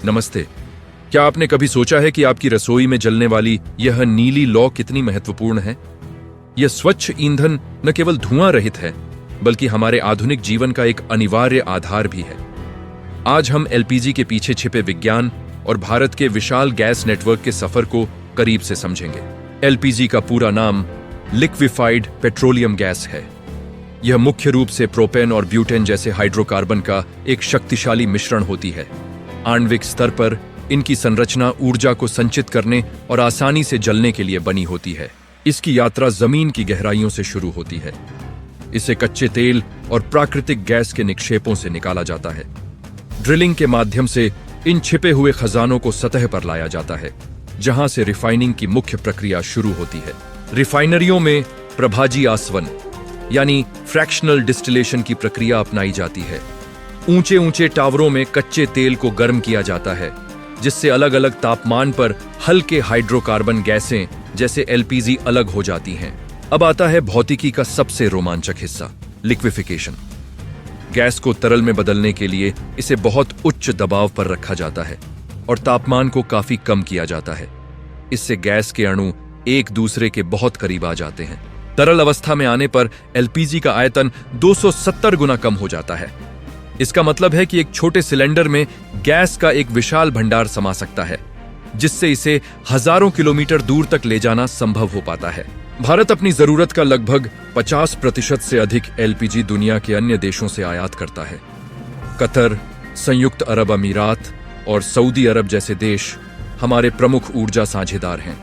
नमस्ते। क्या आपने कभी सोचा है कि आपकी रसोई में जलने वाली यह नीली लौ कितनी महत्वपूर्ण है? यह स्वच्छ ईंधन न केवल धुआं रहित है, बल्कि हमारे आधुनिक जीवन का एक अनिवार्य आधार भी है। आज हम एलपीजी के पीछे छिपे विज्ञान और भारत के विशाल गैस नेटवर्क के सफर को करीब से समझेंगे। एलपीजी का पूरा नाम लिक्विफाइड पेट्रोलियम गैस है। यह मुख्य रूप से प्रोपेन और ब्यूटेन जैसे हाइड्रोकार्बन का एक शक्तिशाली मिश्रण होती है। आणविक स्तर पर इनकी संरचना ऊर्जा को संचित करने और आसानी से जलने के लिए बनी होती है। इसकी यात्रा जमीन की गहराइयों से शुरू होती है। इसे कच्चे तेल और प्राकृतिक गैस के निक्षेपों से निकाला जाता है। ड्रिलिंग के माध्यम से इन छिपे हुए खजानों को सतह पर लाया जाता है, जहां से रिफाइनिंग की मुख्य प्रक्रिया शुरू होती है। रिफाइनरियों में प्रभाजी आसवन यानी फ्रैक्शनल डिस्टिलेशन की प्रक्रिया अपनाई जाती है। ऊंचे ऊंचे टावरों में कच्चे तेल को गर्म किया जाता है, जिससे अलग अलग तापमान पर हल्के हाइड्रोकार्बन गैसें जैसे एलपीजी अलग हो जाती हैं। अब आता है भौतिकी का सबसे रोमांचक हिस्सा, लिक्विफिकेशन। गैस को तरल में बदलने के लिए इसे बहुत उच्च दबाव पर रखा जाता है और तापमान को काफी कम किया जाता है। इससे गैस के अणु एक दूसरे के बहुत करीब आ जाते हैं। तरल अवस्था में आने पर एलपीजी का आयतन 270 गुना कम हो जाता है। इसका मतलब है कि एक छोटे सिलेंडर में गैस का एक विशाल भंडार समा सकता है, जिससे इसे हजारों किलोमीटर दूर तक ले जाना संभव हो पाता है। भारत अपनी जरूरत का लगभग 50% से अधिक एलपीजी दुनिया के अन्य देशों से आयात करता है। कतर, संयुक्त अरब अमीरात और सऊदी अरब जैसे देश हमारे प्रमुख ऊर्जा साझेदार हैं,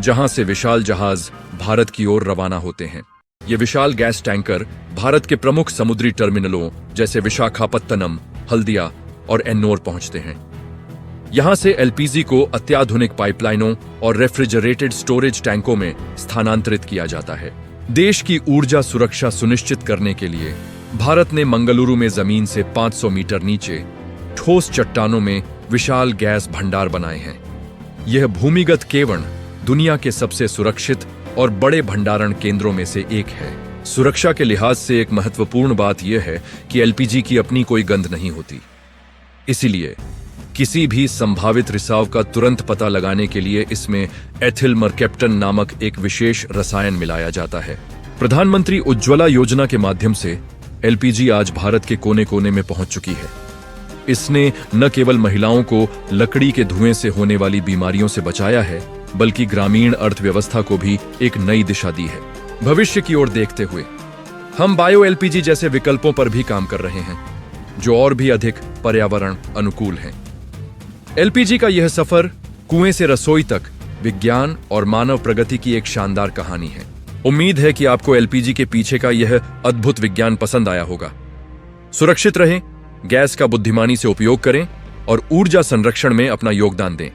जहां से विशाल जहाज भारत की ओर रवाना होते हैं। ये विशाल गैस टैंकर भारत के प्रमुख समुद्री टर्मिनलों जैसे विशाखापत्तनम, हल्दिया और एन्नोर पहुंचते हैं। यहां से एलपीजी को अत्याधुनिक पाइपलाइनों और रेफ्रिजरेटेड स्टोरेज टैंकों में स्थानांतरित किया जाता है। देश की ऊर्जा सुरक्षा सुनिश्चित करने के लिए भारत ने मंगलुरु में जमीन से 500 मीटर नीचे ठोस चट्टानों में विशाल गैस भंडार बनाए हैं। यह भूमिगत केवण दुनिया के सबसे सुरक्षित और बड़े भंडारण केंद्रों में से एक है। सुरक्षा के लिहाज से एक महत्वपूर्ण बात यह है कि एलपीजी की अपनी कोई गंध नहीं होती। इसीलिए किसी भी संभावित रिसाव का तुरंत पता लगाने के लिए इसमें एथिल मरकैप्टन नामक एक विशेष रसायन मिलाया जाता है। प्रधानमंत्री उज्ज्वला योजना के माध्यम से एलपीजी आज भारत के कोने कोने में पहुंच चुकी है। इसने न केवल महिलाओं को लकड़ी के धुएं से होने वाली बीमारियों से बचाया है, बल्कि ग्रामीण अर्थव्यवस्था को भी एक नई दिशा दी है। भविष्य की ओर देखते हुए हम बायो एलपीजी जैसे विकल्पों पर भी काम कर रहे हैं, जो और भी अधिक पर्यावरण अनुकूल हैं। एलपीजी का यह सफर कुएं से रसोई तक विज्ञान और मानव प्रगति की एक शानदार कहानी है। उम्मीद है कि आपको एलपीजी के पीछे का यह अद्भुत विज्ञान पसंद आया होगा। सुरक्षित रहें, गैस का बुद्धिमानी से उपयोग करें और ऊर्जा संरक्षण में अपना योगदान दें।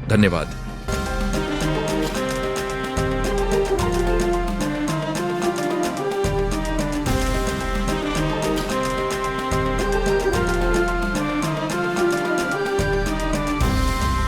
धन्यवाद।